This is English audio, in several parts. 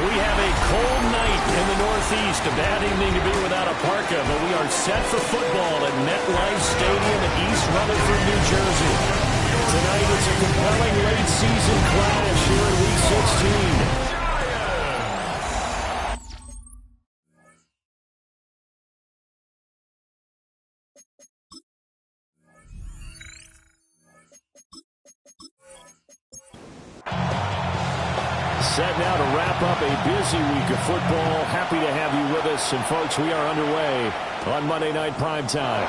We have a cold night in the Northeast. A bad evening to be without a parka, but we are set for football at MetLife Stadium in East Rutherford, New Jersey. Tonight it's a compelling late-season clash here in Week 16. Set now to wrap up a busy week of football. Happy to have you with us. And, folks, we are underway on Monday Night Primetime.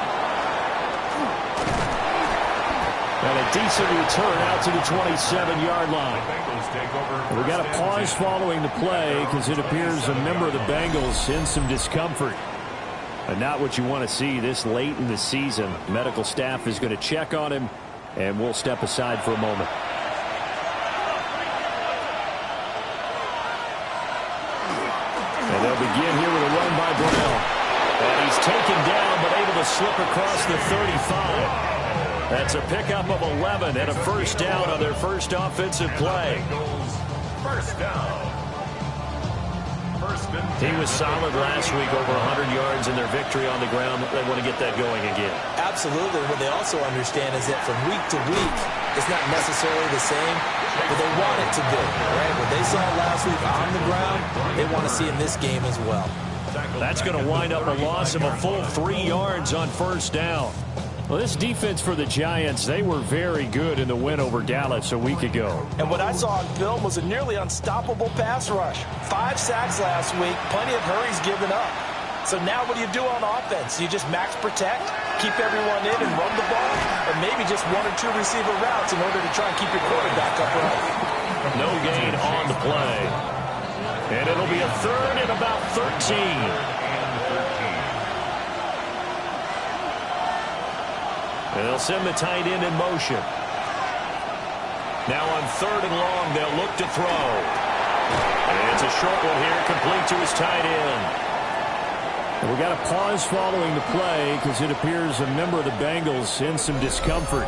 And a decent return out to the 27-yard line. We got a pause following the play because it appears a member of the Bengals in some discomfort. And not what you want to see this late in the season. Medical staff is going to check on him, and we'll step aside for a moment. And they'll begin here with a run by Brown. And he's taken down but able to slip across the 35. That's a pickup of 11 and a first down on their first offensive play. First down. He was solid last week, over 100 yards in their victory on the ground. They want to get that going again. Absolutely. What they also understand is that from week to week, it's not necessarily the same, but they want it to be. Right? What they saw last week on the ground, they want to see in this game as well. That's going to wind up a loss of a full 3 yards on first down. Well, this defense for the Giants, they were very good in the win over Dallas a week ago. And what I saw on film was a nearly unstoppable pass rush. 5 sacks last week, plenty of hurries given up. So now what do you do on offense? You just max protect, keep everyone in and run the ball, or maybe just 1 or 2 receiver routes in order to try and keep your quarterback upright. No gain on the play. And it'll be a third and about 13. And they'll send the tight end in motion. Now on third and long, they'll look to throw. And it's a short one here, complete to his tight end. And we got a pause following the play because it appears a member of the Bengals in some discomfort.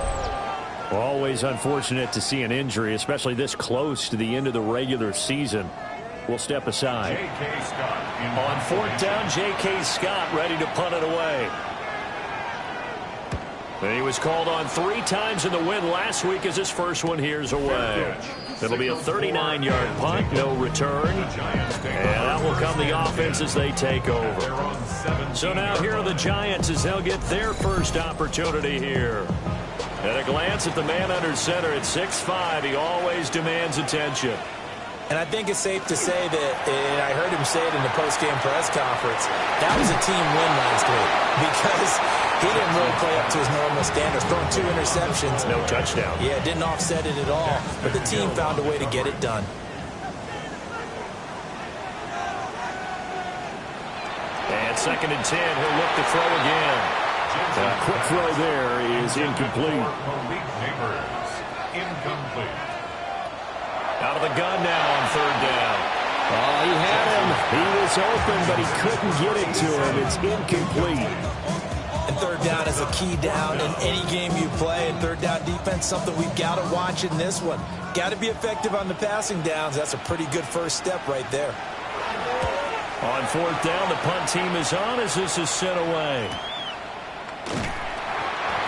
Always unfortunate to see an injury, especially this close to the end of the regular season. We'll step aside. On fourth down, J.K. Scott ready to punt it away. And he was called on 3 times in the win last week as his first one here's away. It'll be a 39-yard punt, no return. And that will come the offense as they take over. So now here are the Giants as they'll get their first opportunity here. At a glance at the man under center at 6'5", he always demands attention. And I think it's safe to say that, and I heard him say it in the post-game press conference, that was a team win last week because he didn't really play up to his normal standards, throwing 2 interceptions. No touchdown. Yeah, didn't offset it at all, but the team found a way to get it done. And 2nd and 10, he'll look to throw again. A quick throw there is incomplete. Incomplete. Out of the gun now on third down. Oh, he had him. He was open, but he couldn't get it to him. It's incomplete. And third down is a key down in any game you play. And third down defense, something we've got to watch in this one. Got to be effective on the passing downs. That's a pretty good first step right there. On fourth down, the punt team is on as this is sent away.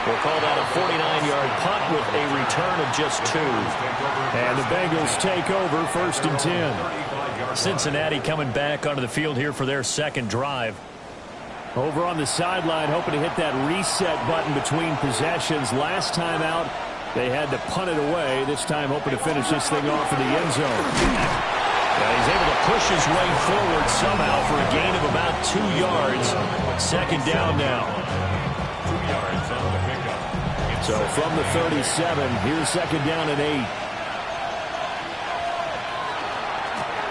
We'll call that a 49-yard punt with a return of just 2. And the Bengals take over 1st and 10. Cincinnati coming back onto the field here for their second drive. Over on the sideline, hoping to hit that reset button between possessions. Last time out, they had to punt it away. This time hoping to finish this thing off in the end zone. Now he's able to push his way forward somehow for a gain of about 2 yards. 2nd down now. 2 yards on the pickup. So from the 37, here's 2nd down and 8.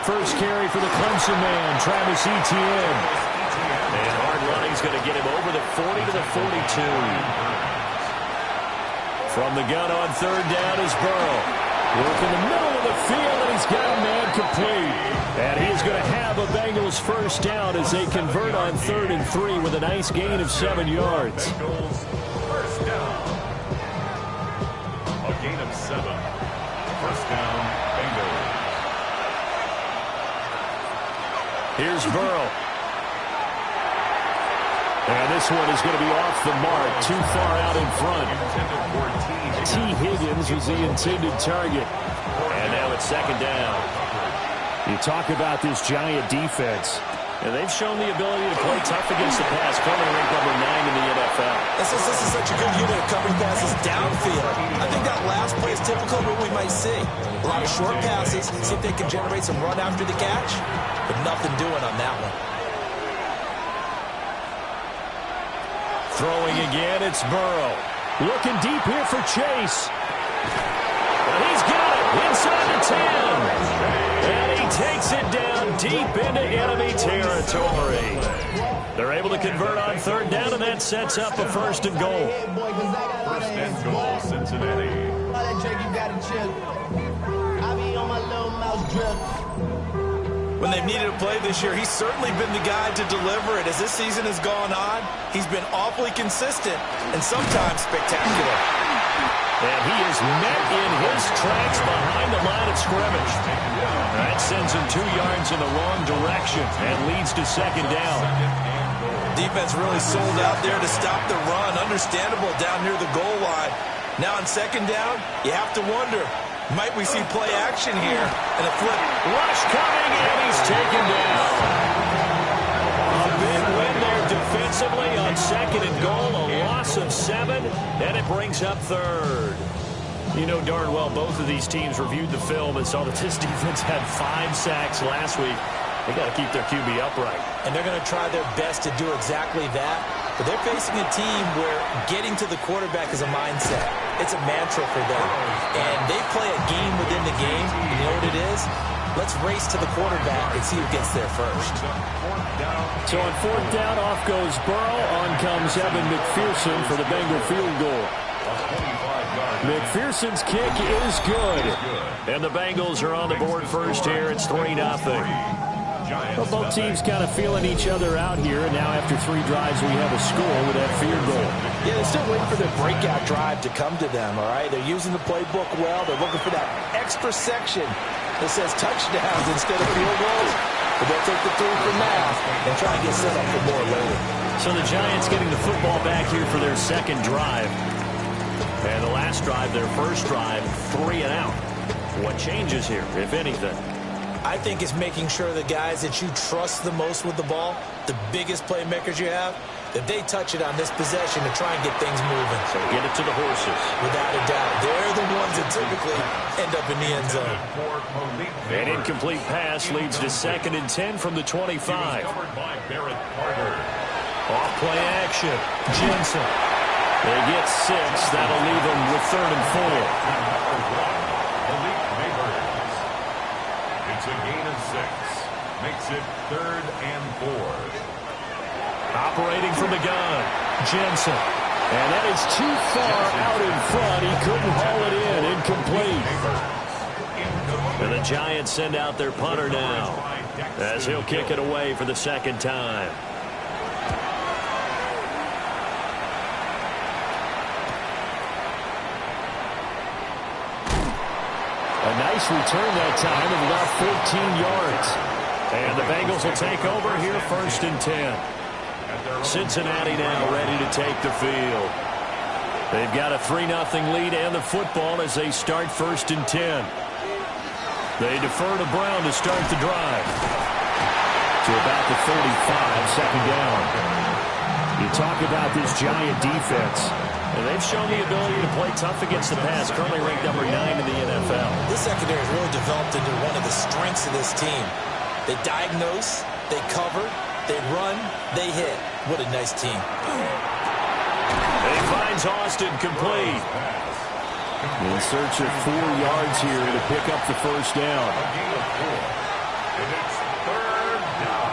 First carry for the Clemson man, Travis Etienne. And hard running's going to get him over the 40 to the 42. From the gun on third down is Burrow. Work in the middle of the field, and he's got a man complete. And he's going to have a Bengals first down as they convert on 3rd and 3 with a nice gain of 7 yards. Bengals first down. A gain of 7. First down, Bengals. Here's Burrow. And this one is going to be off the mark, too far out in front. T. Higgins was the intended target. And now it's second down. You talk about this Giant defense. And they've shown the ability to play tough against the pass, currently ranked number 9 in the NFL. This is such a good unit of covering passes downfield. I think that last play is typical of what we might see. A lot of short passes, see if they can generate some run after the catch, but nothing doing on that one. Throwing again, it's Burrow. Looking deep here for Chase. And he's got it inside the 10. And he takes it down deep into enemy territory. They're able to convert on third down, and that sets up a first and goal. First and goal, Cincinnati. When they've needed a play this year, he's certainly been the guy to deliver it. As this season has gone on, he's been awfully consistent and sometimes spectacular. And he is met in his tracks behind the line of scrimmage. That sends him 2 yards in the wrong direction and leads to second down. Defense really sold out there to stop the run. Understandable down near the goal line. Now on second down, you have to wonder, might we see play action here? And a flip. Rush coming, and he's taken down. A big win there defensively on second and goal. A loss of 7, and it brings up third. You know darn well both of these teams reviewed the film and saw that this defense had 5 sacks last week. They got to keep their QB upright. And they're going to try their best to do exactly that. But they're facing a team where getting to the quarterback is a mindset. It's a mantra for them. And they play a game within the game. You know what it is? Let's race to the quarterback and see who gets there first. So on fourth down, off goes Burrow. On comes Evan McPherson for the Bengal field goal. McPherson's kick is good. And the Bengals are on the board first here. It's 3-0. Well, both teams kind of feeling each other out here, and now after 3 drives, we have a score with that field goal. Yeah, they're still waiting for their breakout drive to come to them, all right? They're using the playbook well. They're looking for that extra section that says touchdowns instead of field goals. But they'll take the 3 for now and try and get set up for more later. So the Giants getting the football back here for their second drive. And the last drive, their first drive, 3 and out. What changes here, if anything? I think it's making sure the guys that you trust the most with the ball, the biggest playmakers you have, that they touch it on this possession to try and get things moving. So get it to the horses. Without a doubt. They're the ones that typically end up in the end zone. An incomplete pass leads to 2nd and 10 from the 25. Off play action. Jensen. They get 6. That'll leave them with 3rd and 4. It's a gain of 6. Makes it 3rd and 4. Operating from the gun. Jensen. And that is too far out in front. He couldn't haul it in. Incomplete. And the Giants send out their punter now, as he'll kick it away for the second time. A nice return that time of about 14 yards. And the Bengals will take over here 1st and 10. Cincinnati now ready to take the field. They've got a 3-0 lead and the football as they start 1st and 10. They defer to Brown to start the drive. To about the 35, second down. You talk about this Giant defense. And they've shown the ability to play tough against the pass, currently ranked number 9 in the NFL. This secondary has really developed into one of the strengths of this team. They diagnose, they cover, they run, they hit. What a nice team. He finds Austin complete. In search of 4 yards here to pick up the first down. And it's 3rd down.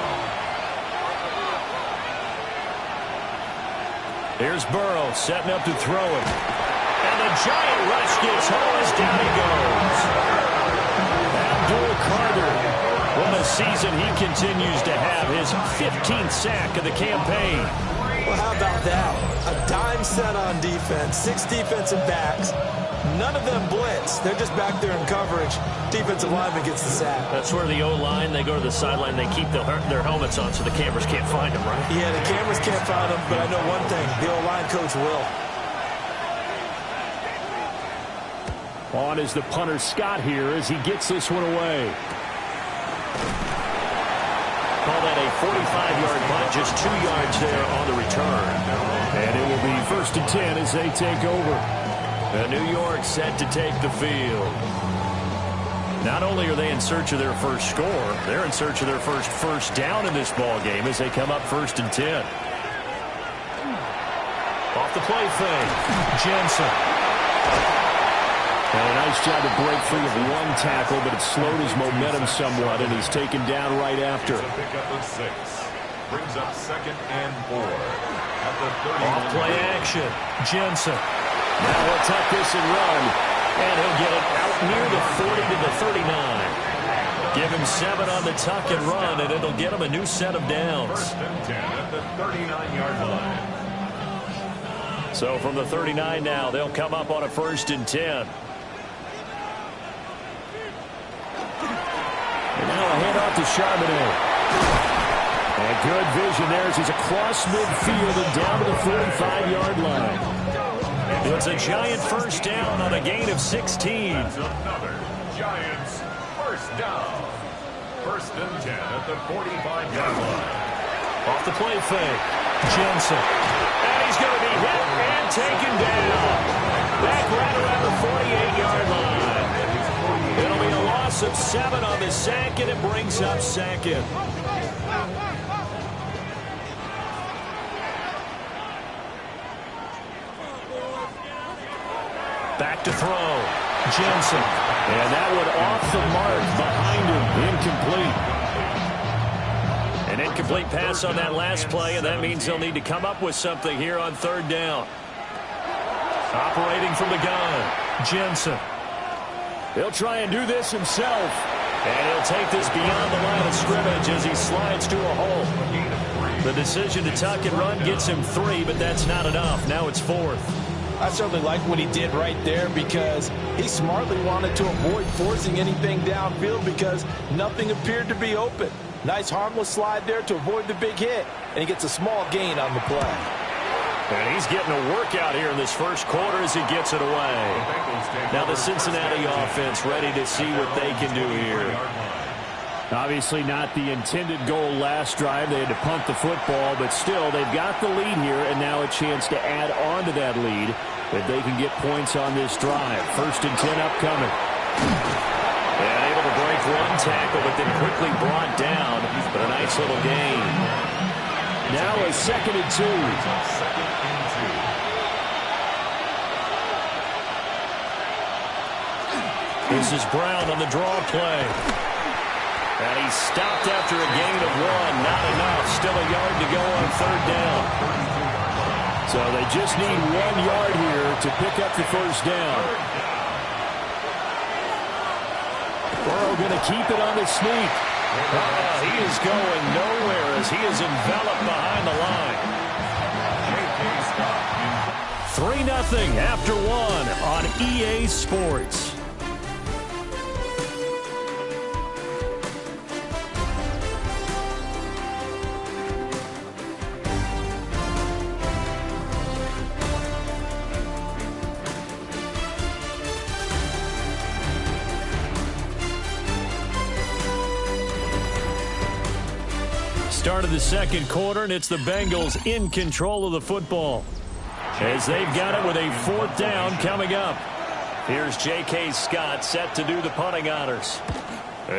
Here's Burrow setting up to throw it. And the Giant rush gets home as down he goes. Abdul Carter. What a season he continues to have. His 15th sack of the campaign. Well, how about that? A dime set on defense, 6 defensive backs. None of them blitz. They're just back there in coverage. Defensive lineman gets the sack. That's where the O-line, they go to the sideline, they keep their helmets on so the cameras can't find them, right? Yeah, the cameras can't find them, but I know one thing. The O-line coach will. On is the punter, Scott, here as he gets this one away. Call that a 45-yard punt, just 2 yards there on the return. And it will be 1st and 10 as they take over. New York set to take the field. Not only are they in search of their first score, they're in search of their first down in this ball game as they come up 1st and 10. Off the play fake, Jensen. And a nice job to break free of one tackle, but it slowed his momentum somewhat, and he's taken down right after. It's a pickup of 6. Brings up 2nd and 4. At the 30. Off play action, Jensen. Now he'll tuck this and run, and he'll get it out near the 40 to the 39. Give him 7 on the tuck and run, and it'll get him a new set of downs. 1st and 10 at the 39-yard line. So from the 39 now, they'll come up on a 1st and 10. And now a handoff to Charbonnet. And good vision there as he's across midfield and down to the 45-yard line. It's a giant first down on a gain of 16. That's another Giants first down. 1st and 10 at the 45-yard line. Off the play fake, Jensen. And he's going to be hit and taken down. Back right around the 48-yard line. It'll be a loss of 7 on the sack, and it brings up 2nd. Back to throw, Jensen. And that one off the mark behind him, incomplete. An incomplete pass on that last play, and that means they'll need to come up with something here on 3rd down. Operating from the gun, Jensen. He'll try and do this himself. And he'll take this beyond the line of scrimmage as he slides to a hole. The decision to tuck and run gets him 3, but that's not enough. Now it's 4th. I certainly like what he did right there because he smartly wanted to avoid forcing anything downfield because nothing appeared to be open. Nice harmless slide there to avoid the big hit, and he gets a small gain on the play. And he's getting a workout here in this first quarter as he gets it away. Now the Cincinnati offense ready to see what they can do here. Obviously not the intended goal last drive. They had to punt the football, but still they've got the lead here, and now a chance to add on to that lead if they can get points on this drive. 1st and 10 upcoming. And able to break one tackle, but then quickly brought down. But a nice little gain. Now a 2nd and 2. This is Brown on the draw play. And he's stopped after a gain of 1. Not enough. Still a yard to go on 3rd down. So they just need 1 yard here to pick up the first down. Burrow going to keep it on the sneak. He is going nowhere as he is enveloped behind the line. 3-0 after 1 on EA Sports. Start of the second quarter, and it's the Bengals in control of the football as they've got it with a 4th down coming up. Here's J.K. Scott set to do the punting honors.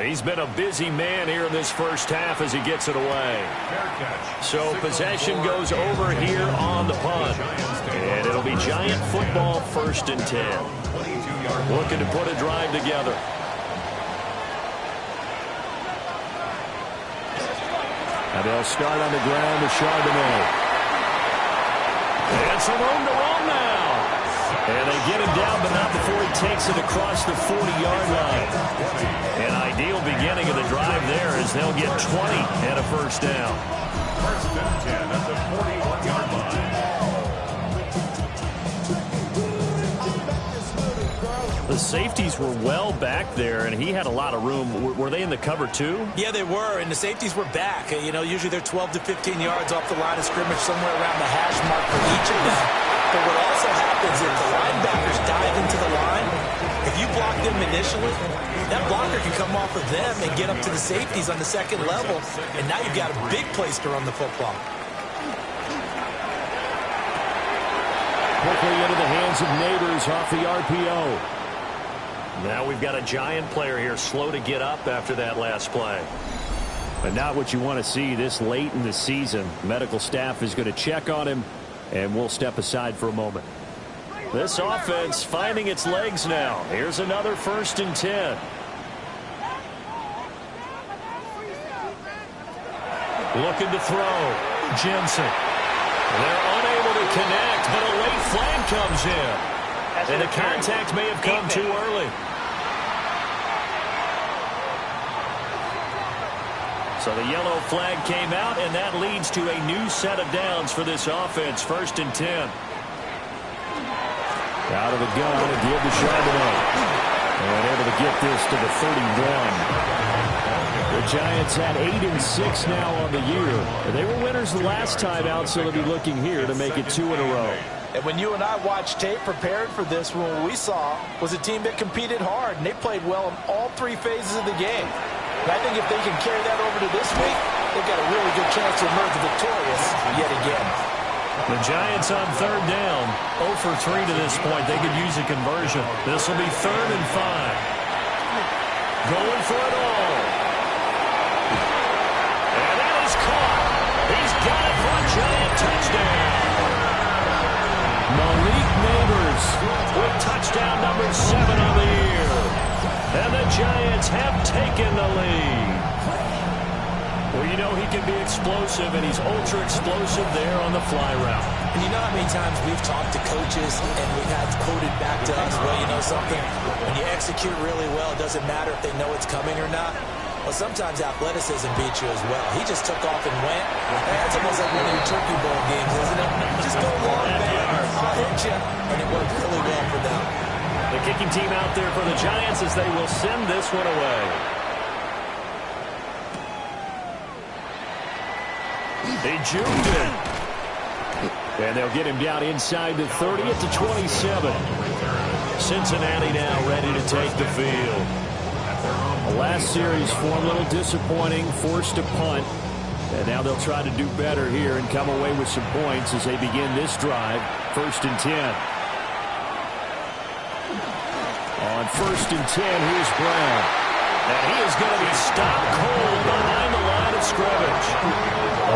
He's been a busy man here in this first half as he gets it away. So possession goes over here on the punt, and it'll be Giant football 1st and 10. Looking to put a drive together. And they'll start on the ground with Charbonnet. And some room to run now. And they get him down, but not before he takes it across the 40-yard line. An ideal beginning of the drive there as they'll get 20 and a first down. 1st and 10 at the 41-yard line. The safeties were well back there, and he had a lot of room. Were they in the cover too? Yeah, they were, and the safeties were back. You know, usually they're 12 to 15 yards off the line of scrimmage, somewhere around the hash mark for each of them. But what also happens if the linebackers dive into the line, if you block them initially, that blocker can come off of them and get up to the safeties on the second level, and now you've got a big place to run the football. Quickly into the hands of Neighbors off the RPO. Now we've got a Giant player here slow to get up after that last play. But not what you want to see this late in the season. Medical staff is going to check on him, and we'll step aside for a moment. This offense finding its legs now. Here's another 1st and 10. Looking to throw. Jensen. They're unable to connect, but a late flag comes in. And the contact may have come too early. So the yellow flag came out, and that leads to a new set of downs for this offense. 1st and 10. Out of the gun and give to Charbonnet. And able to get this to the 31. The Giants had 8-6 now on the year. They were winners the last time out, so they'll be looking here to make it 2 in a row. And when you and I watched tape preparing for this, what we saw was a team that competed hard, and they played well in all 3 phases of the game. And I think if they can carry that over to this week, they've got a really good chance to emerge victorious yet again. The Giants on 3rd down, 0 for 3 to this point. They could use a conversion. This will be 3rd and 5. Going for it all. And that is caught. He's got it for a Giant touchdown. Malik Neighbors with touchdown number 7 on the year. And the Giants have taken the lead. Well, you know he can be explosive, and he's ultra-explosive there on the fly route. And you know how many times we've talked to coaches and we've had quoted back to us, well, you know something? When you execute really well, it doesn't matter if they know it's coming or not. Well, sometimes athleticism beats you as well. He just took off and went. That's almost like one of your Turkey Bowl games, isn't it? Just go long, man. I'll hit you. And it worked really well for them. The kicking team out there for the Giants as they will send this one away. They juked it. And they'll get him down inside the 30 at the 27. Cincinnati now ready to take the field. The last series form a little disappointing, forced a punt. And now they'll try to do better here and come away with some points as they begin this drive. 1st and 10. On 1st and 10, here's Brown. And he is going to be stopped cold behind the line of scrimmage.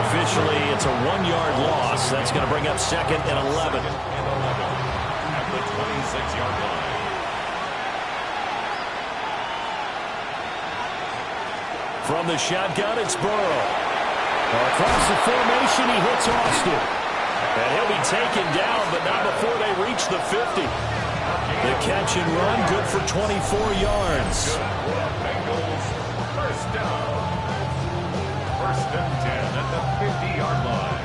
Officially, it's a 1-yard loss. That's going to bring up 2nd and 11. At the 26-yard line. From the shotgun, it's Burrow. Across the formation, he hits Austin. And he'll be taken down, but not before they reach the 50. The catch and run, good for 24 yards. Bengals, 1st down. 1st and 10 at the 50-yard line.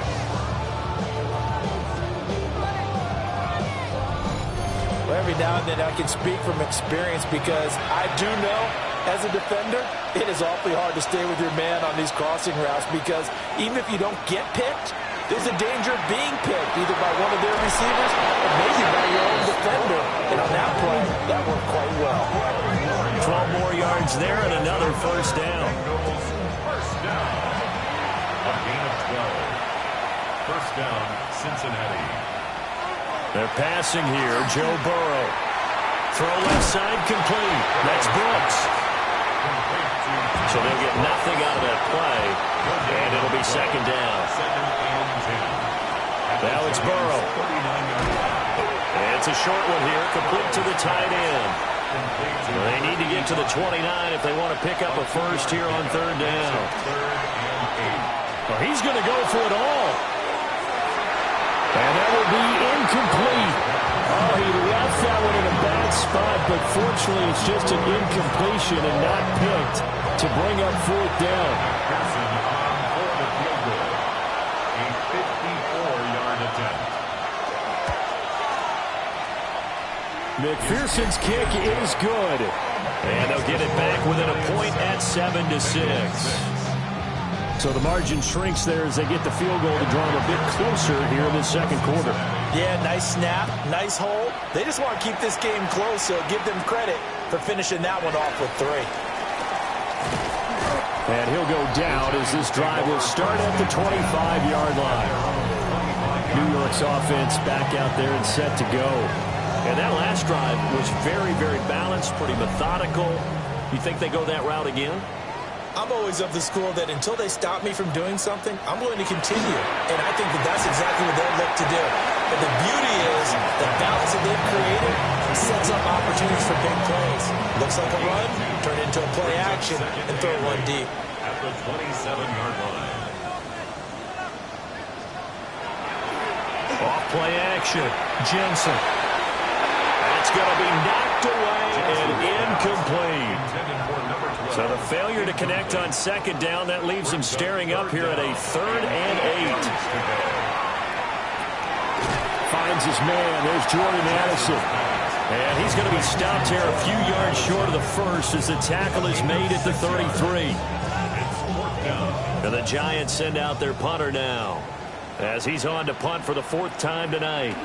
Well, every now and then I can speak from experience because I do know, as a defender, it is awfully hard to stay with your man on these crossing routes because even if you don't get picked, there's a danger of being picked either by one of their receivers or maybe by your own defender. And on that play, that worked quite well. 12 more yards there and another 1st down. Bengals, 1st down. A gain of 12. 1st down, Cincinnati. They're passing here. Joe Burrow. Throw left side complete. That's Brooks. So they'll get nothing out of that play. And it'll be 2nd down. Now it's Burrow. It's a short one here. Complete to the tight end. They need to get to the 29 if they want to pick up a 1st here on 3rd down. Well, he's going to go for it all. And that will be incomplete. Oh, he left that one in a bad spot, but fortunately it's just an incompletion and not picked to bring up 4th down. Pearson on for the field goal. A 54-yard attempt. McPherson's kick is good. And they'll get it back within a point at 7-6. So the margin shrinks there as they get the field goal to draw them a bit closer here in the second quarter. Yeah, nice snap, nice hold. They just want to keep this game close, so give them credit for finishing that one off with 3. And he'll go down as this drive will start at the 25-yard line. New York's offense back out there and set to go. And that last drive was very, very balanced, pretty methodical. You think they go that route again? I'm always of the school that until they stop me from doing something, I'm going to continue. And I think that that's exactly what they'll look to do. But the beauty is the balance that they've created sets up opportunities for big plays. Looks like a run, turn into a play action, and throw one deep. At the 27-yard line. Off play action. Jensen. That's going to be knocked away and incomplete. So the failure to connect on second down, that leaves him staring up here at a 3rd and 8. Finds his man. There's Jordan Addison. And he's going to be stopped here a few yards short of the first as the tackle is made at the 33. And the Giants send out their punter now as he's on to punt for the 4th time tonight.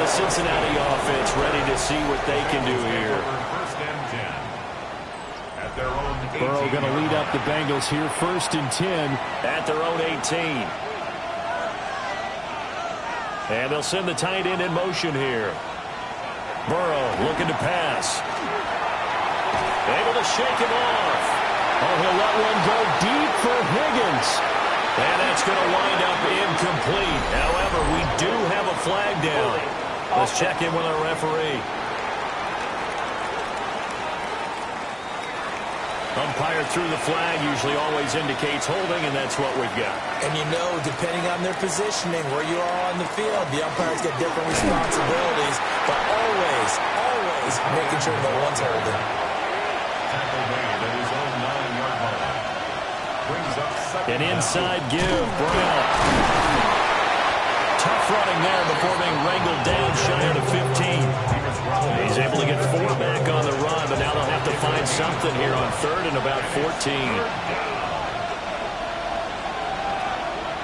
Cincinnati offense ready to see what they can do here. Burrow going to lead up the Bengals here, 1st and 10 at their own 18. And they'll send the tight end in motion here. Burrow looking to pass. Able to shake him off. Oh, he'll let one go deep for Higgins. And that's going to wind up incomplete. However, we do have a flag down. Let's check in with our referee. Umpire through the flag usually always indicates holding, and that's what we've got. And you know, depending on their positioning, where you are on the field, the umpires get different responsibilities, but always, always making sure no one's holding. Tackle made at his own 9-yard line. Brings up second. An inside give, Brown. Tough running there before being wrangled down shy of the 15. He's able to get 4 back on the run, but now they'll have to find something here on 3rd and about 14.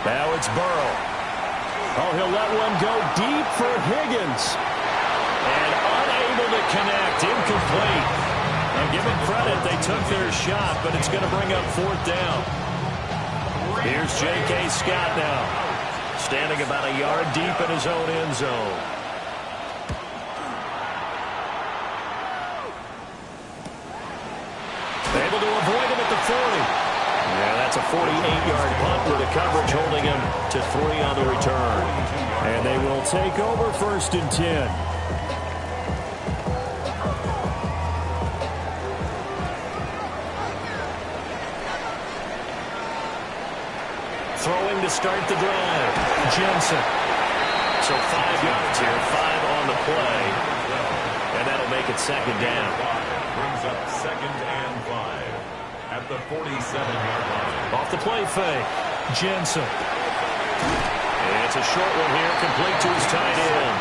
Now it's Burrow. Oh, he'll let one go deep for Higgins. And unable to connect, incomplete. Now give them credit, they took their shot, but it's going to bring up 4th down. Here's J.K. Scott now. Standing about a yard deep in his own end zone. Able to avoid him at the 40. Yeah, that's a 48-yard punt with the coverage holding him to 3 on the return. And they will take over 1st and 10. Throwing to start the drive. Jensen. So 5 yards here, 5 on the play. And that'll make it 2nd down. Brings up 2nd and 5 at the 47-yard line. Off the play fake. Jensen. And it's a short one here, complete to his tight end.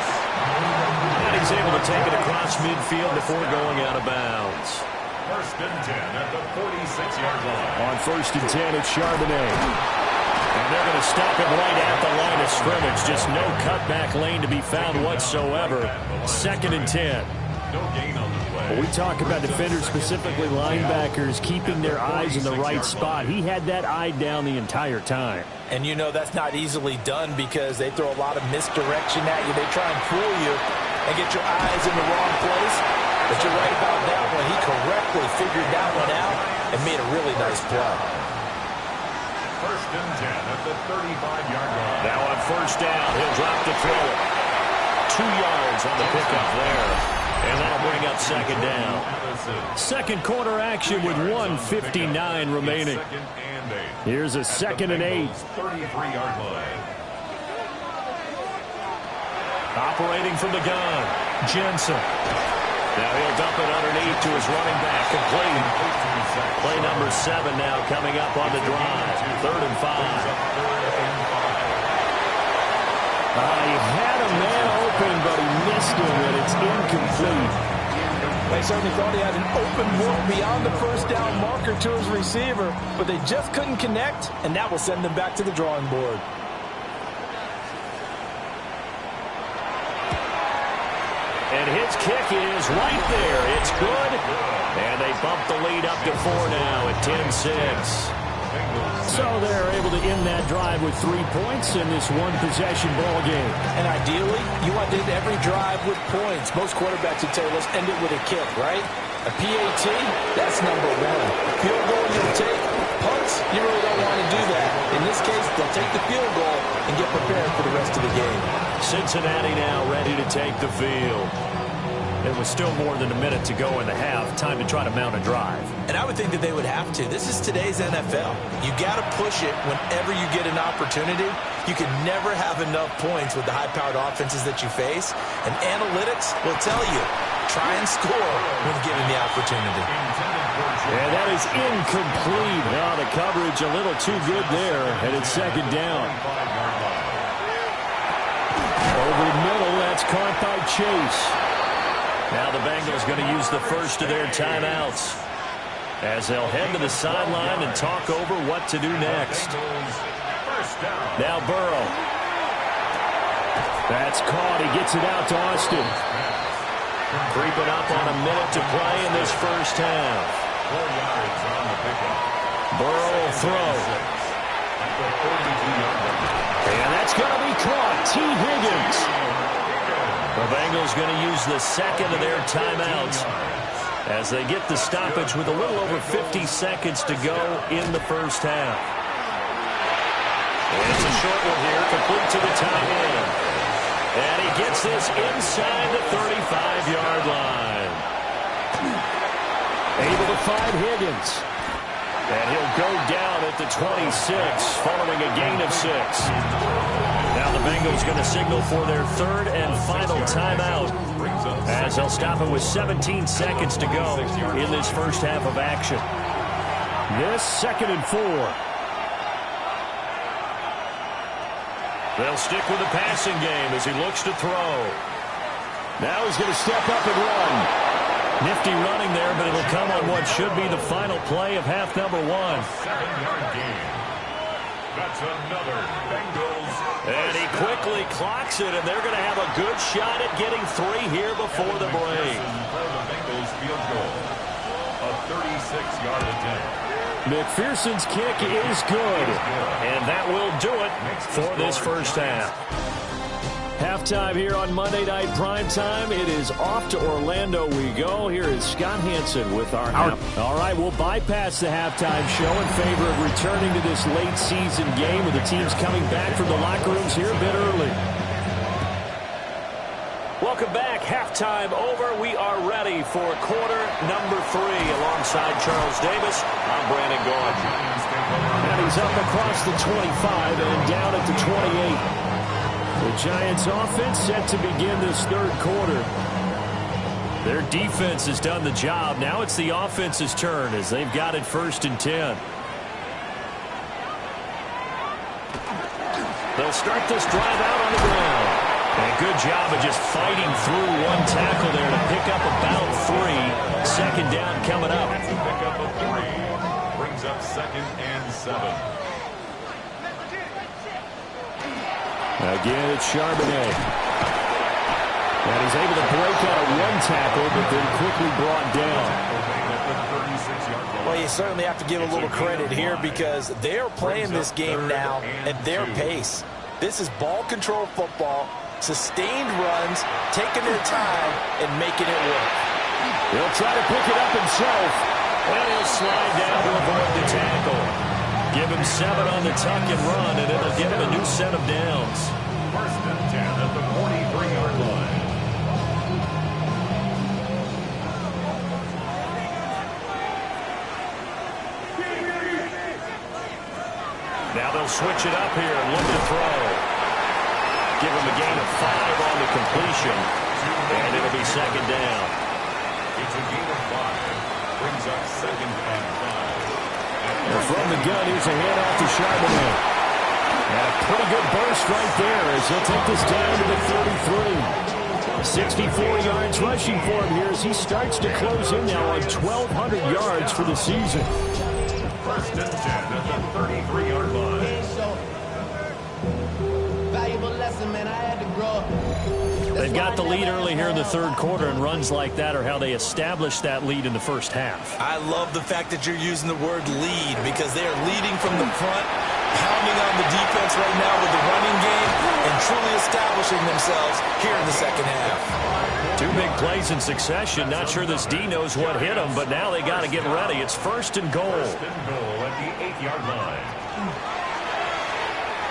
And he's able to take it across midfield before going out of bounds. 1st and 10 at the 46-yard line. On 1st and 10, it's Charbonnet. And they're going to stop him right at the line of scrimmage. Just no cutback lane to be found whatsoever. 2nd and 10. No gain on the play. Well, we talk about defenders, specifically linebackers, keeping their eyes in the right spot. He had that eye down the entire time. And you know that's not easily done because they throw a lot of misdirection at you. They try and fool you and get your eyes in the wrong place. But you're right about that one. He correctly figured that one out and made a really nice play. 1st and 10 at the 35-yard line. Now on 1st down, he'll drop to throw it. 2 yards on the pickup there. And that'll bring up 2nd down. Second quarter action with 1:59 remaining. Here's a 2nd and 8. 33-yard line. Operating from the gun, Jensen. Now he'll dump it underneath to his running back, complete. Play number 7 now coming up on the drive. 3rd and 5. He had a man open, but he missed him, and it's incomplete. They certainly thought he had an open look beyond the first down marker to his receiver, but they just couldn't connect, and that will send them back to the drawing board. And his kick is right there. It's good. And they bump the lead up to 4 now at 10-6. So they're able to end that drive with 3 points in this one-possession ball game. And ideally, you want to end every drive with points. Most quarterbacks would tell us end it with a kick, right? A PAT, that's number 1. Field goal you'll take. Punts, you really don't want to do that. In this case, they'll take the field goal and get prepared for the rest of the game. Cincinnati now ready to take the field. It was still more than a minute to go in the half. Time to try to mount a drive. And I would think that they would have to. This is today's NFL. You got to push it whenever you get an opportunity. You can never have enough points with the high-powered offenses that you face. And analytics will tell you, try and score when given the opportunity. And that is incomplete. Now the coverage a little too good there, and it's 2nd down. Over the middle, that's caught by Chase. Now the Bengals going to use the first of their timeouts as they'll head to the sideline and talk over what to do next. Now Burrow. That's caught. He gets it out to Austin. Creeping up on a minute to play in this first half. Burrow will throw. And that's going to be caught. T. Higgins. The Bengals going to use the second of their timeouts as they get the stoppage with a little over 50 seconds to go in the first half. And it's a short one here, complete to the tight end. And he gets this inside the 35-yard line. Able to find Higgins. And he'll go down at the 26 following a gain of 6. Now the Bengals going to signal for their 3rd and final timeout as they'll stop it with 17 seconds to go in this first half of action. This 2nd and 4. They'll stick with the passing game as he looks to throw. Now he's going to step up and run. Nifty running there, but it'll come on what should be the final play of half number 1. 7-yard gain. That's another Bengals. And he quickly clocks it, and they're going to have a good shot at getting 3 here before the break. For the Bengals field goal. A 36-yard attempt. McPherson's kick is good. And that will do it for this first half. Halftime here on Monday Night Primetime. It is off to Orlando we go. Here is Scott Hansen with our All right, we'll bypass the halftime show in favor of returning to this late season game with the teams coming back from the locker rooms here a bit early. Welcome back. Halftime over. We are ready for quarter number 3 alongside Charles Davis. I'm Brandon Gordon. And he's up across the 25 and down at the 28. The Giants offense set to begin this 3rd quarter. Their defense has done the job. Now it's the offense's turn as they've got it 1st and 10. They'll start this drive out on the ground. And a good job of just fighting through one tackle there to pick up about 3. 2nd down coming up. Pick up a 3. Brings up 2nd and 7. Again, it's Charbonnet. And he's able to break out of one tackle, but then quickly brought down. Well, you certainly have to give a little credit here because they're playing this game now at their pace. This is ball control football, sustained runs, taking their time, and making it work. He'll try to pick it up himself. And he'll slide down to avoid the tackle. Give him 7 on the tuck and run, and it'll give him a new set of downs. 1st and 10 at the 43-yard line. Now they'll switch it up here and look to throw. Give him a gain of 5 on the completion, and it'll be 2nd down. It's a gain of 5. Brings up 2nd and 5. And from the gun, here's a handoff to Charbonnet. And a pretty good burst right there as he'll take this down to the 33. 64 yards rushing for him here as he starts to close in now on 1,200 yards for the season. First and 10 at the 33-yard line. Valuable lesson, man. I had to grow up. They've got the lead early here in the third quarter, and runs like that are how they establish that lead in the first half. I love the fact that you're using the word lead because they are leading from the front, pounding on the defense right now with the running game, and truly establishing themselves here in the second half. Two big plays in succession. Not sure this D knows what hit him, but now they got to get ready. It's first and goal. First and goal at the 8-yard line.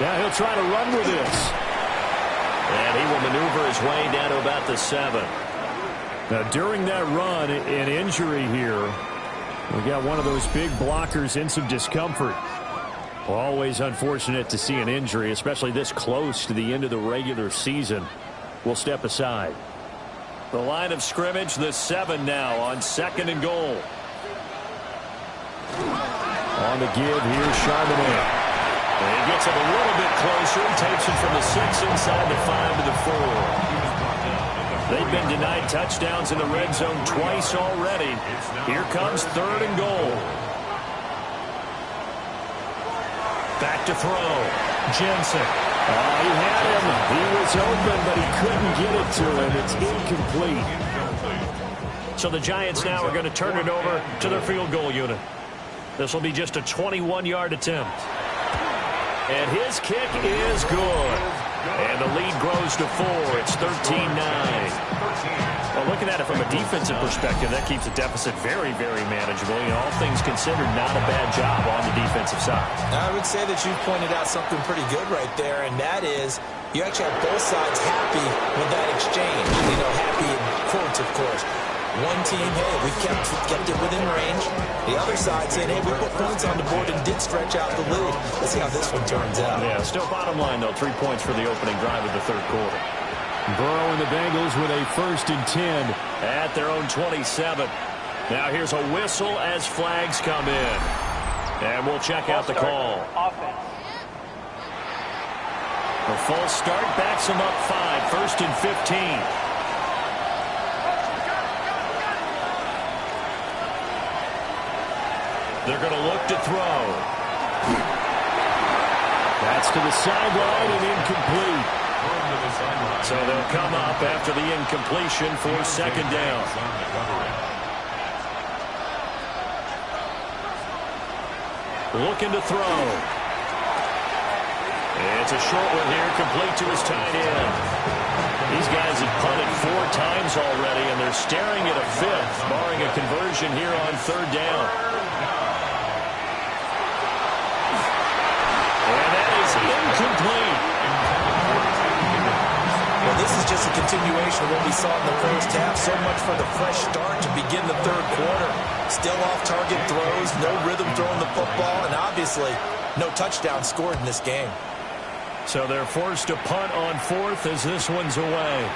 Now he'll try to run with this. And he will maneuver his way down to about the 7. Now during that run, an injury here. We got one of those big blockers in some discomfort. Always unfortunate to see an injury, especially this close to the end of the regular season. We'll step aside. The line of scrimmage, the 7 now on second and goal. On the give, here's Charbonnet. And he gets it a little bit closer, takes it from the 6 inside the 5 to the 4. They've been denied touchdowns in the red zone twice already. Here comes third and goal. Back to throw. Jensen. Oh, he had him. He was open, but he couldn't get it to him. It's incomplete. So the Giants now are going to turn it over to their field goal unit. This will be just a 21-yard attempt. And his kick is good. And the lead grows to 4. It's 13-9. Well, looking at it from a defensive perspective, that keeps the deficit very, very manageable. You know, all things considered, not a bad job on the defensive side. I would say that you pointed out something pretty good right there, and that is you actually have both sides happy with that exchange. You know, happy in quotes, of course. One team, hey, we kept it within range. The other side saying, hey, we put points on the board and did stretch out the lead. Let's see how this one turns out. Yeah, still bottom line, though, 3 points for the opening drive of the third quarter. Burrow and the Bengals with a first and 10. At their own 27. Now here's a whistle as flags come in. And we'll check out the call. The false start backs them up 5. First and 15. They're going to look to throw. That's to the sideline and incomplete. So they'll come up after the incompletion for second down. Looking to throw. It's a short one here, complete to his tight end. These guys have punted 4 times already, and they're staring at a 5th, barring a conversion here on third down. And that is incomplete. Well, this is just a continuation of what we saw in the first half. So much for the fresh start to begin the third quarter. Still off-target throws, no rhythm throwing the football, and obviously no touchdown scored in this game. So they're forced to punt on 4th as this one's away.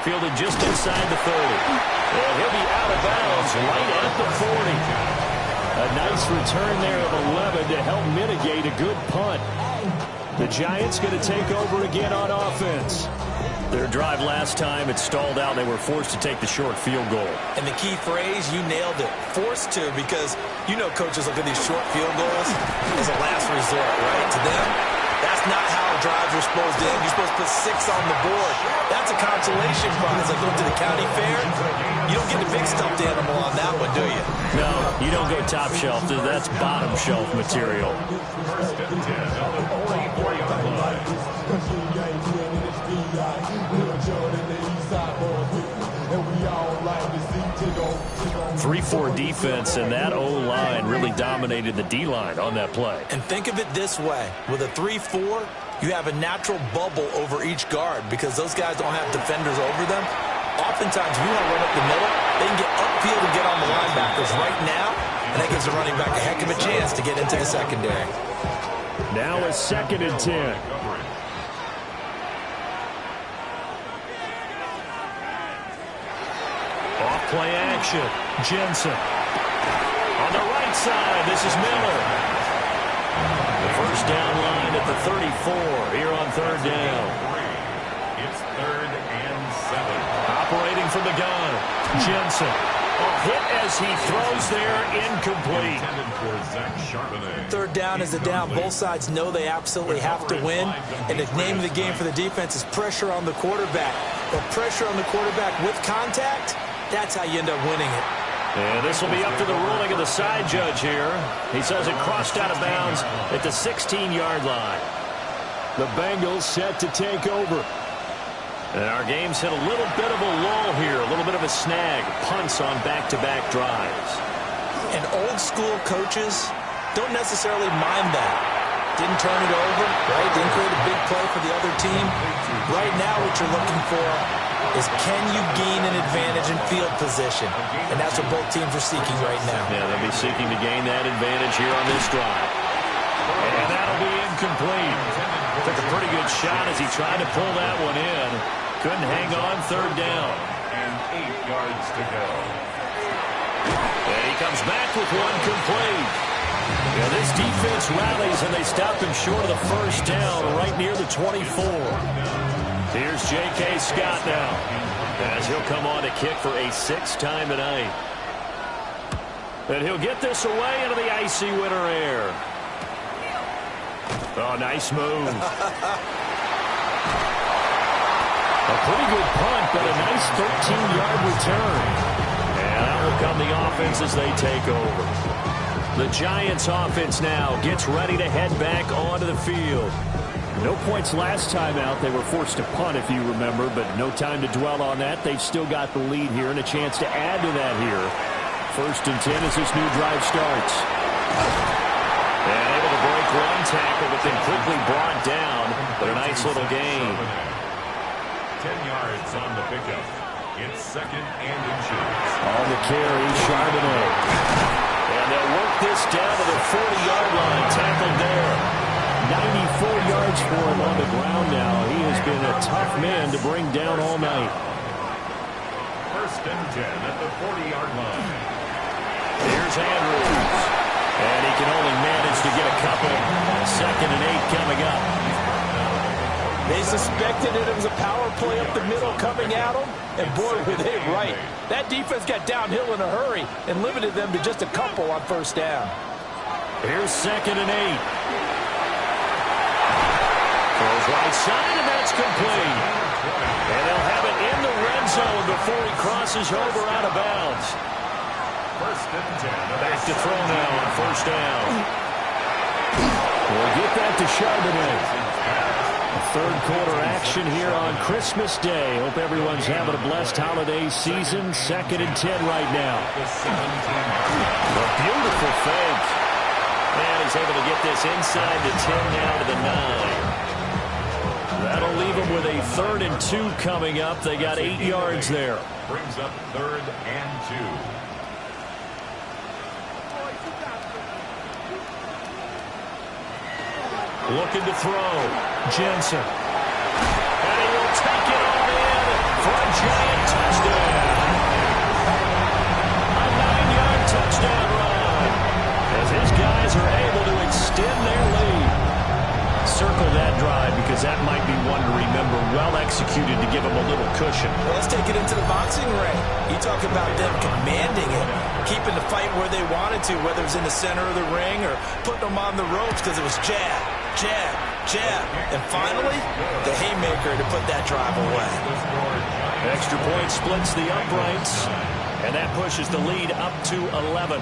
Fielded just inside the 30. And he'll be out of bounds right at the 40. A nice return there of 11 to help mitigate a good punt. The Giants going to take over again on offense. Their drive last time, it stalled out. They were forced to take the short field goal. And the key phrase, you nailed it, forced to, because you know coaches look at these short field goals as a last resort, right? To them, that's not how drives are supposed to end. You're supposed to put 6 on the board. That's a consolation prize. Like going to the county fair, you don't get the big stuffed animal on that one, do you? No, you don't go top shelf. That's bottom shelf material. First and 10 on the 44-yard line. 3-4 defense, and that O-line really dominated the D-line on that play. And think of it this way. With a 3-4, you have a natural bubble over each guard because those guys don't have defenders over them. Oftentimes, if you want to run up the middle, they can get upfield and get on the linebackers right now, and that gives the running back a heck of a chance to get into the secondary. Now a second and 10. Off play action. Jensen. On the right outside. This is Miller. The first down line at the 34 here on third down. It's 3rd and 7. Operating from the gun, Jensen. Hit as he throws there, incomplete. Intended for Zach Charbonnet. Third down is a down. Both sides know they absolutely have to win. And the name of the game for the defense is pressure on the quarterback. But pressure on the quarterback with contact, that's how you end up winning it. And this will be up to the ruling of the side judge here. He says it crossed out of bounds at the 16-yard line. The Bengals set to take over. And our game's hit a little bit of a lull here, a little bit of a snag. Punts on back-to-back drives. And old-school coaches don't necessarily mind that. Didn't turn it over, right? Didn't create a big play for the other team. Right now what you're looking for is can you gain an advantage in field position? And that's what both teams are seeking right now. Yeah, they'll be seeking to gain that advantage here on this drive. And that'll be incomplete. Took a pretty good shot as he tried to pull that one in. Couldn't hang on, third down. And 8 yards to go. And he comes back with one complete. Yeah, this defense rallies, and they stop him short of the first down right near the 24. Here's J.K. Scott now, as he'll come on to kick for a 6th time tonight. And he'll get this away into the icy winter air. Oh, nice move. A pretty good punt, but a nice 13-yard return. And that will come the offense as they take over. The Giants offense now gets ready to head back onto the field. No points last time out. They were forced to punt, if you remember, but no time to dwell on that. They've still got the lead here and a chance to add to that here. 1st and 10 as this new drive starts. And able to break one tackle, but then quickly brought down. But a nice little gain. 10 yards on the pickup. It's 2nd and inches. On the carry, Charbonnet. And they'll work this down to the 40-yard line. Tackled there. 94 yards for him on the ground now. He has been a tough man to bring down all night. 1st and 10 at the 40-yard line. Here's Andrews. And he can only manage to get a couple. 2nd and 8 coming up. They suspected it was a power play up the middle coming at them, and boy, were they right. That defense got downhill in a hurry and limited them to just a couple on first down. Here's 2nd and 8. Throws right side, and that's complete. And they'll have it in the red zone before he crosses over out of bounds. 1st and 10. Back to throw now on first down. We'll get that to Charbonnet. Third quarter action here on Christmas Day. Hope everyone's having a blessed holiday season. 2nd and 10 right now. A beautiful fake. And he's able to get this inside the 10 now to the 9. That'll leave him with a 3rd and 2 coming up. They got 8 yards there. Brings up 3rd and 2. Looking to throw. Jensen. And he will take it all in for a giant touchdown. A 9-yard touchdown run. As his guys are able to extend their lead. Circle that drive because that might be one to remember. Well executed to give him a little cushion. Well, let's take it into the boxing ring. You talk about them commanding it, keeping the fight where they wanted to, whether it was in the center of the ring or putting them on the ropes because it was jab, jab, jab. And finally, the haymaker to put that drive away. Extra point splits the uprights, and that pushes the lead up to 11.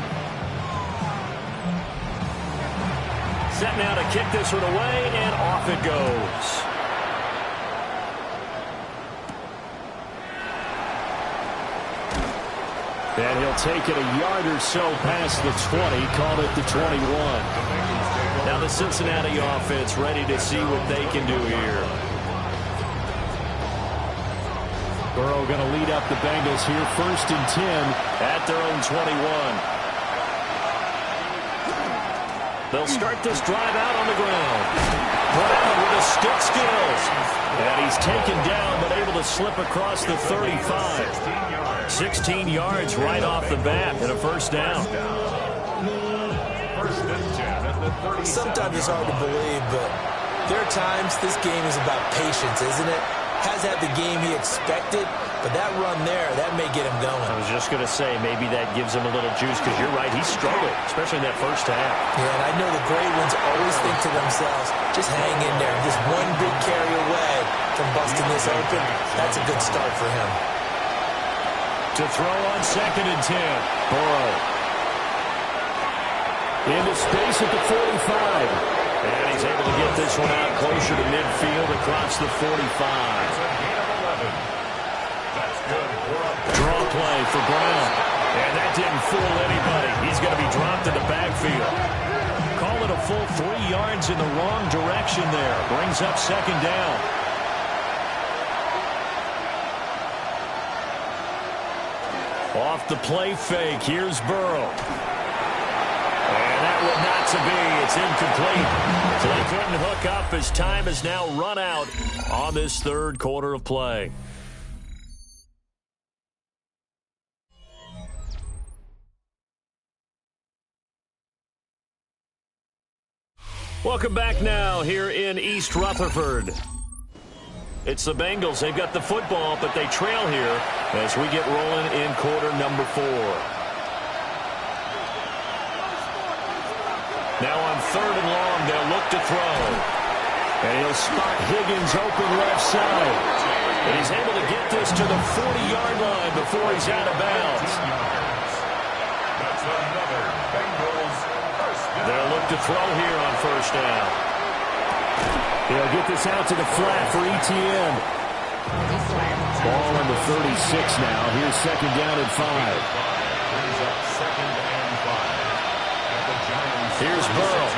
Set now to kick this one away, and off it goes. And he'll take it a yard or so past the 20, called it the 21. Now the Cincinnati offense ready to see what they can do here. Burrow going to lead up the Bengals here, 1st and 10 at their own 21. They'll start this drive out on the ground. Brown with a stick skills. And he's taken down but able to slip across the 35. 16 yards right off the bat and a first down. First and 10 at the 37. Sometimes it's hard to believe, but there are times this game is about patience, isn't it? Has had the game he expected, but that run there, that may get him going. I was just going to say, maybe that gives him a little juice, because you're right, he struggled, especially in that first half. Yeah, and I know the great ones always think to themselves, just hang in there. Just one big carry away from busting this open. That's a good start for him. To throw on 2nd and 10. Burrow. Into space at the 45. And he's able to get this one out closer to midfield across the 45. Draw play for Brown. And that didn't fool anybody. He's going to be dropped in the backfield. Call it a full 3 yards in the wrong direction there. Brings up 2nd down. Off the play fake. Here's Burrow. And that one not to be. It's incomplete. So they couldn't hook up as time has now run out on this 3rd quarter of play. Welcome back now here in East Rutherford. It's the Bengals. They've got the football, but they trail here as we get rolling in quarter number 4. Now on 3rd and long, they'll look to throw. And he'll spot Higgins open left side. And he's able to get this to the 40-yard line before he's out of bounds. That's another Bengals first down. They'll look to throw here on 1st down. He'll get this out to the flat for Etienne. Ball on the 36 now. Here's 2nd down and 5. Brings up 2nd and 5. At the Giants. Here's Burrow.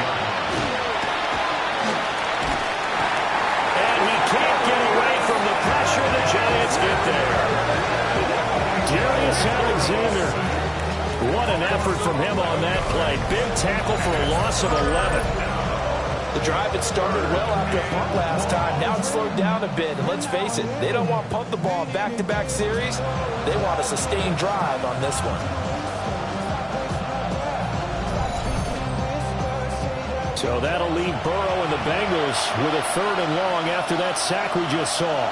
And he can't get away from the pressure. The Giants get there. Darius Alexander. What an effort from him on that play. Big tackle for a loss of 11. The drive had started well after a punt last time. Now it's slowed down a bit. And let's face it, they don't want to punt the ball back-to-back series. They want a sustained drive on this one. So that'll leave Burrow and the Bengals with a 3rd and long after that sack we just saw.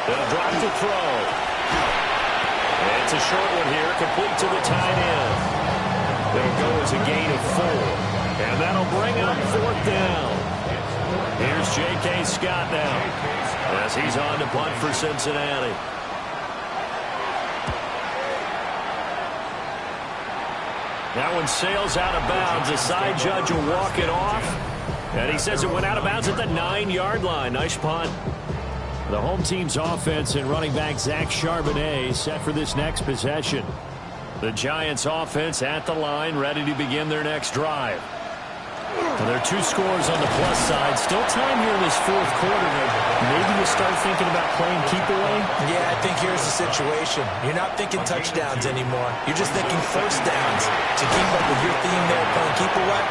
They'll drop to throw. And it's a short one here, complete to the tight end. They'll go as a gain of 4. And that'll bring up 4th down. Here's J.K. Scott now as he's on to punt for Cincinnati. That one sails out of bounds. The side judge will walk it off. And he says it went out of bounds at the 9-yard line. Nice punt. The home team's offense and running back Zach Charbonnet set for this next possession. The Giants offense at the line, ready to begin their next drive. Well, there are 2 scores on the plus side. Still time here in this 4th quarter. Maybe you start thinking about playing keep away? Yeah, I think here's the situation. You're not thinking touchdowns anymore. You're just thinking 1st downs. To keep up with your theme there, playing keep away,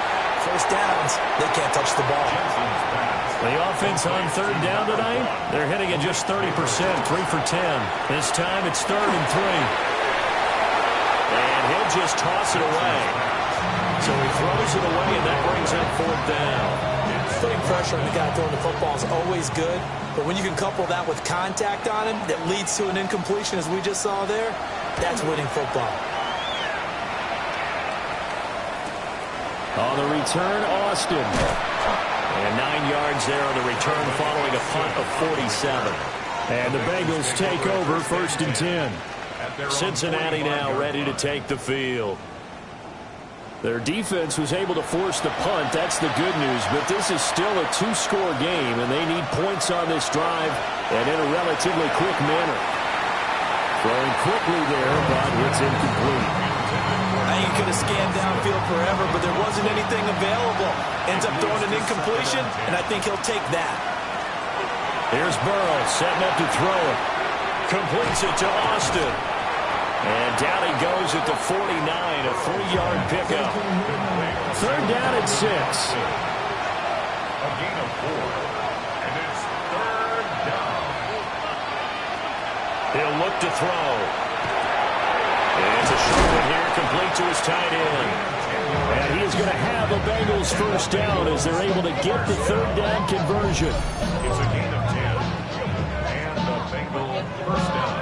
1st downs, they can't touch the ball. The offense on 3rd down tonight, they're hitting at just 30%, 3 for 10. This time it's 3rd and 3. And he'll just toss it away. So he throws it away, and that brings up 4th down. Putting pressure on the guy throwing the football is always good, but when you can couple that with contact on him that leads to an incompletion, as we just saw there, that's winning football. On the return, Austin. And 9 yards there on the return following a punt of 47. And the Bengals take over 1st and 10. Cincinnati now ready to take the field. Their defense was able to force the punt. That's the good news. But this is still a 2-score game, and they need points on this drive and in a relatively quick manner. Throwing quickly there, but it's incomplete. I think he could have scanned downfield forever, but there wasn't anything available. Ends up throwing an incompletion, and I think he'll take that. Here's Burrow setting up to throw it. Completes it to Austin. And down he goes at the 49, a 3-yard pickup. 3rd down at 6. A gain of 4. And it's 3rd down. He'll look to throw. And it's a short one here, complete to his tight end. And he is going to have the Bengals first down as they're able to get the third down conversion. It's a gain of 10. And the Bengals first down.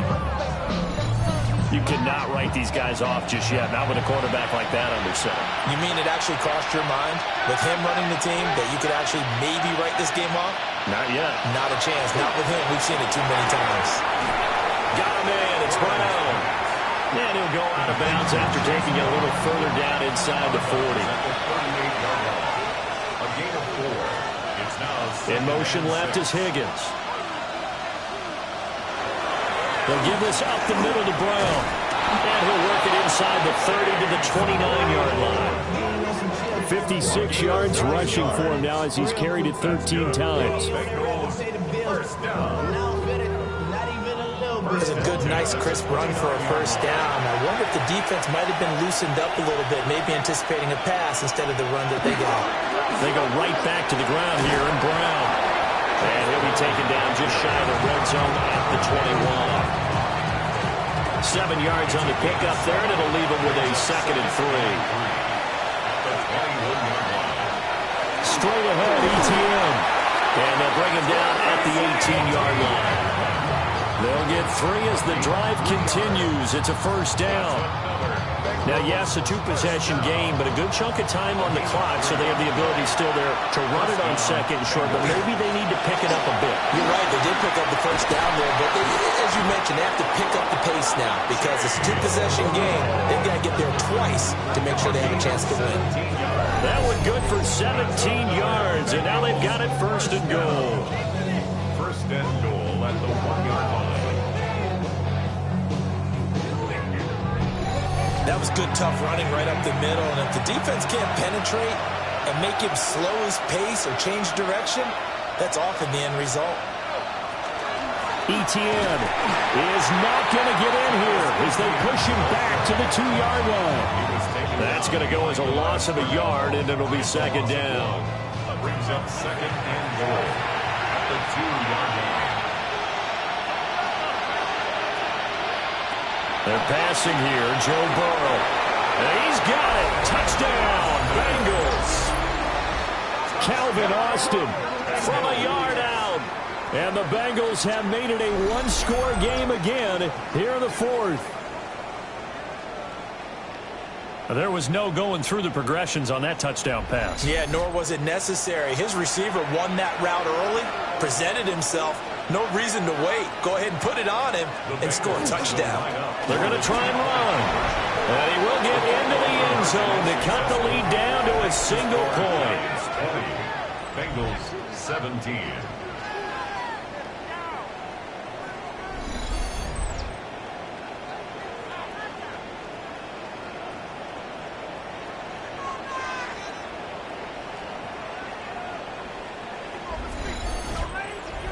You cannot write these guys off just yet, not with a quarterback like that under center. You mean it actually crossed your mind with him running the team that you could actually maybe write this game off? Not yet. Not a chance. Not with him. We've seen it too many times. Got him in. It's Brown. And he'll go out of bounds after taking it a little further down inside the 40. A gain of 4. It's now in motion left is Higgins. They'll give this up the middle to Brown. And he'll work it inside the 30 to the 29-yard line. 56 yards rushing for him now as he's carried it 13 times. It was a good, nice, crisp run for a first down. I wonder if the defense might have been loosened up a little bit, maybe anticipating a pass instead of the run that they got. They go right back to the ground here in Brown. And he'll be taken down just shy of the red zone at the 21. 7 yards on the pickup there, and it'll leave him with a 2nd and 3. Straight ahead, ETN. And they'll bring him down at the 18-yard line. They'll get 3 as the drive continues. It's a first down. Now, yes, a 2-possession game, but a good chunk of time on the clock, so they have the ability still there to run it on 2nd and short, but maybe they need to pick it up a bit. You're right, they did pick up the first down there, but as you mentioned, they have to pick up the pace now because it's a 2-possession game. They've got to get there twice to make sure they have a chance to win. That one good for 17 yards, and now they've got it 1st and goal. 1st and goal at the 1-yard line. That was good, tough running right up the middle. And if the defense can't penetrate and make him slow his pace or change direction, that's often the end result. ETN is not going to get in here as they push him back to the 2-yard line. That's going to go as a loss of a yard, and it'll be 2nd down. Brings up 2nd and goal at the 2-yard line. They're passing here, Joe Burrow. And he's got it. Touchdown, Bengals. Calvin Austin from a yard out. And the Bengals have made it a 1-score game again here in the 4th. There was no going through the progressions on that touchdown pass. Yeah, nor was it necessary. His receiver won that route early, presented himself. No reason to wait. Go ahead and put it on him and score a touchdown. They're going to try and run. And he will get into the end zone to cut the lead down to a single point. Bengals 17.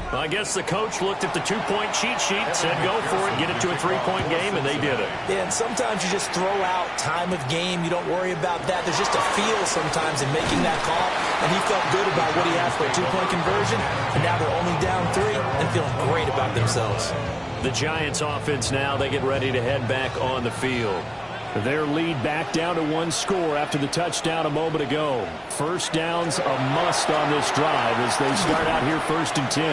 I guess the coach looked at the 2-point cheat sheet, said go for it, get it to a 3-point game, and they did it. Yeah, and sometimes you just throw out time of game. You don't worry about that. There's just a feel sometimes in making that call, and he felt good about what he had for a 2-point conversion, and now they're only down 3 and feeling great about themselves. The Giants offense now, they get ready to head back on the field. Their lead back down to 1 score after the touchdown a moment ago. First down's a must on this drive as they start out here 1st and 10.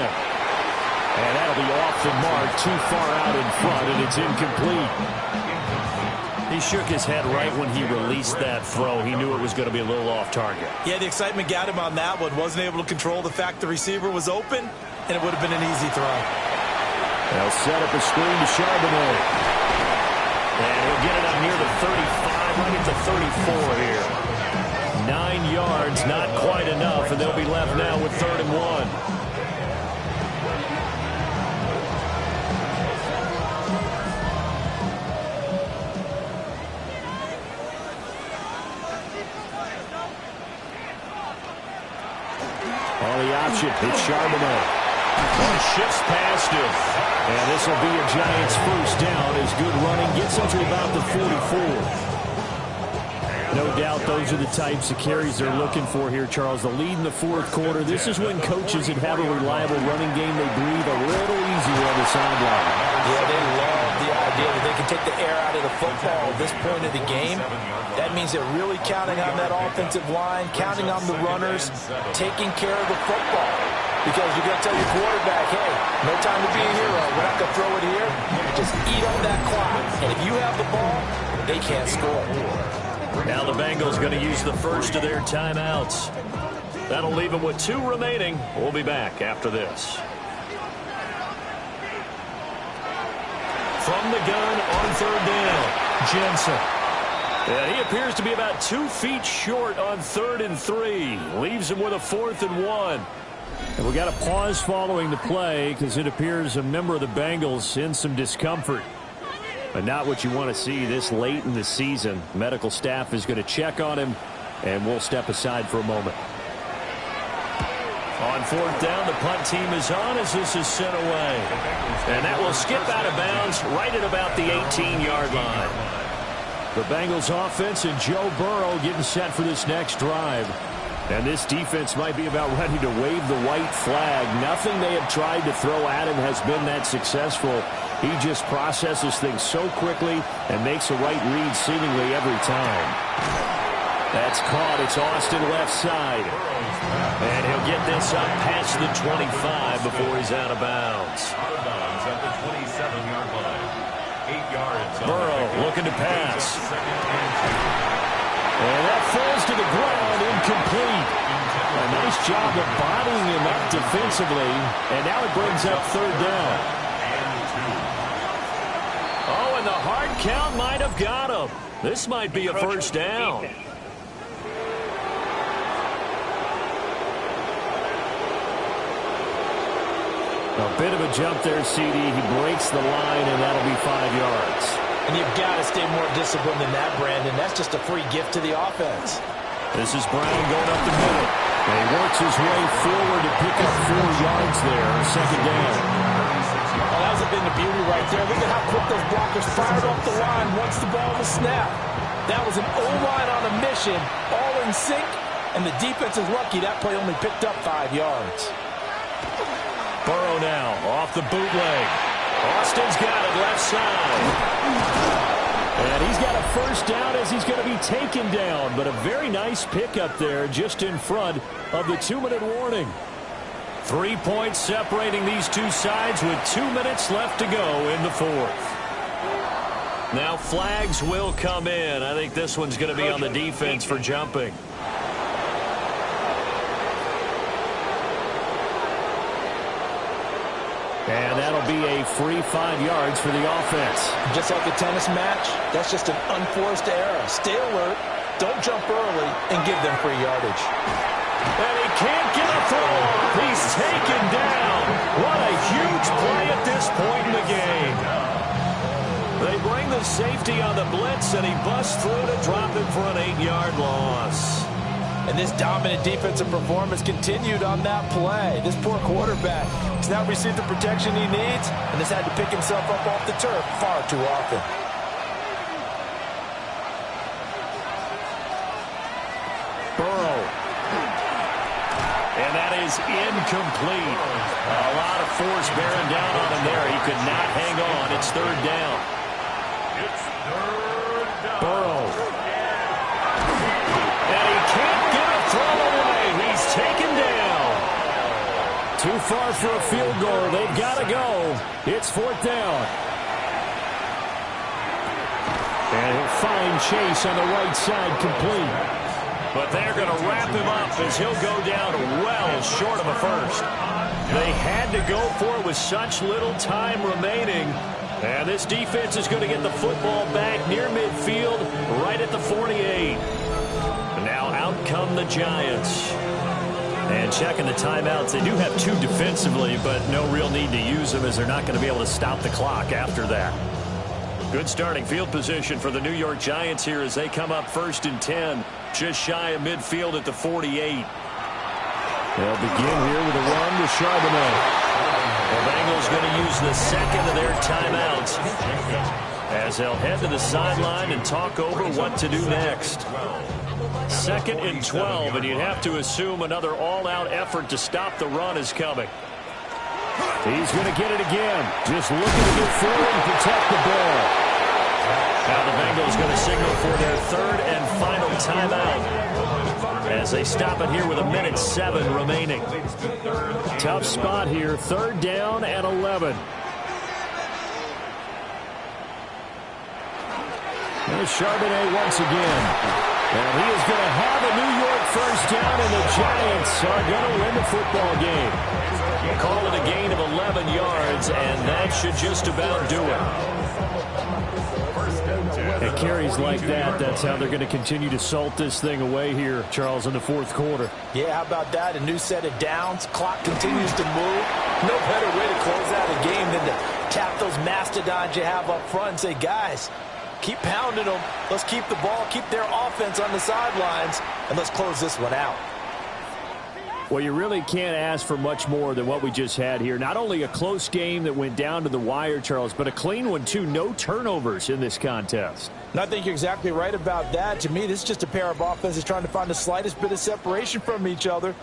And that'll be off the mark, too far out in front, and it's incomplete. He shook his head right when he released that throw. He knew it was going to be a little off target. Yeah, the excitement got him on that one. Wasn't able to control the fact the receiver was open, and it would have been an easy throw. They'll set up a screen to Charbonnet. And he'll get it up near the 35, right at the 34 here. 9 yards, not quite enough, and they'll be left now with 3rd and 1. On the option, it's Charbonnet. One shifts past him. And this will be a Giants first down as good running gets them to about the 44. No doubt those are the types of carries they're looking for here, Charles. The lead in the 4th quarter. This is when coaches that have a reliable running game, they breathe a little easier on the sideline. Yeah, they love the idea idea that they can take the air out of the football at this point of the game. That means they're really counting on that offensive line, counting on the runners, taking care of the football. Because you're going to tell your quarterback, hey, no time to be a hero. We're not going to throw it here. Just eat on that clock. And if you have the ball, they can't score. Now the Bengals going to use the first of their timeouts. That'll leave them with 2 remaining. We'll be back after this. From the gun on 3rd down, Jensen. And he appears to be about 2 feet short on 3rd and 3. Leaves him with a 4th and 1. And we got a pause following the play because it appears a member of the Bengals in some discomfort. But not what you want to see this late in the season. Medical staff is going to check on him, and we'll step aside for a moment. On 4th down, the punt team is on as this is sent away. And that will skip out of bounds right at about the 18-yard line. The Bengals offense and Joe Burrow getting set for this next drive. And this defense might be about ready to wave the white flag. Nothing they have tried to throw at him has been that successful. He just processes things so quickly and makes a right read seemingly every time. That's caught. It's Austin left side. And he'll get this up past the 25 before he's out of bounds. Out of bounds at the 27-yard line. 8 yards. Burrow looking to pass. And that falls to the ground, incomplete. A nice job of bodying him up defensively. And now it brings up 3rd down. Oh, and the hard count might have got him. This might be a first down. A bit of a jump there, CD. He breaks the line, and that'll be 5 yards. And you've got to stay more disciplined than that, Brandon. That's just a free gift to the offense. This is Brown going up the middle. And he works his way forward to pick up 4 yards there. 2nd down. Well, that was a bit of beauty right there. Look at how quick those blockers fired off the line once the ball was snapped. That was an O-line on a mission, all in sync, and the defense is lucky that play only picked up 5 yards. Burrow now off the bootleg. Austin's got it left side. And he's got a first down as he's going to be taken down. But a very nice pickup there just in front of the 2-minute warning. 3 points separating these two sides with 2 minutes left to go in the 4th. Now flags will come in. I think this one's going to be on the defense for jumping. And that'll be a free 5 yards for the offense. Just like a tennis match, that's just an unforced error. Stay alert, don't jump early, and give them free yardage. And he can't get a throw. He's taken down. What a huge play at this point in the game. They bring the safety on the blitz, and he busts through to drop it for an 8-yard loss. And this dominant defensive performance continued on that play. This poor quarterback has now received the protection he needs and has had to pick himself up off the turf far too often. Burrow. And that is incomplete. A lot of force bearing down on him there. He could not hang on. It's 3rd down. It's 3rd down. Burrow. And he can't get a throw away. He's taken down. Too far for a field goal. They've got to go. It's 4th down. And he'll find Chase on the right side complete. But they're going to wrap him up as he'll go down well short of a first. They had to go for it with such little time remaining. And this defense is going to get the football back near midfield, right at the 48. And now out come the Giants. And checking the timeouts, they do have 2 defensively, but no real need to use them as they're not going to be able to stop the clock after that. Good starting field position for the New York Giants here as they come up 1st and 10, just shy of midfield at the 48. They'll begin here with a run to Charbonnet. The Bengals going to use the 2nd of their timeouts as they'll head to the sideline and talk over what to do next. 2nd and 12, and you'd have to assume another all-out effort to stop the run is coming. He's going to get it again. Just looking to get forward and protect the ball. Now the Bengals going to signal for their third and final timeout as they stop it here with 1:07 remaining. Tough spot here. Third down and 11. There's Charbonnet once again. And he is going to have a New York first down, and the Giants are going to win the football game. Call it a gain of 11 yards, and that should just about do it. At carries like that, that's how they're going to continue to salt this thing away here, Charles, in the fourth quarter. Yeah, how about that? A new set of downs. Clock continues to move. No better way to close out a game than to tap those mastodons you have up front and say, guys, keep pounding them. Let's keep the ball, keep their offense on the sidelines, and let's close this one out. Well, you really can't ask for much more than what we just had here. Not only a close game that went down to the wire, Charles, but a clean one, too. No turnovers in this contest. And I think you're exactly right about that. To me, this is just a pair of offenses trying to find the slightest bit of separation from each other,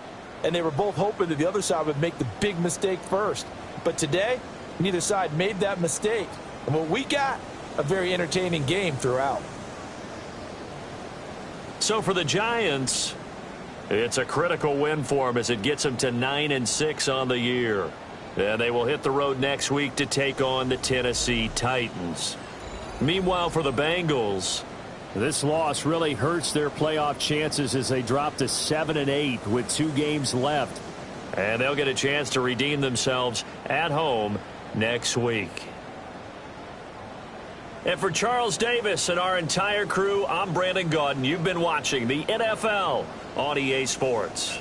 and they were both hoping that the other side would make the big mistake first. But today, neither side made that mistake. And what we got, a very entertaining game throughout. So for the Giants, it's a critical win for them as it gets them to 9-6 on the year. And they will hit the road next week to take on the Tennessee Titans. Meanwhile, for the Bengals, this loss really hurts their playoff chances as they drop to 7-8 with 2 games left. And they'll get a chance to redeem themselves at home next week. And for Charles Davis and our entire crew, I'm Brandon Gaudin. You've been watching the NFL on EA Sports.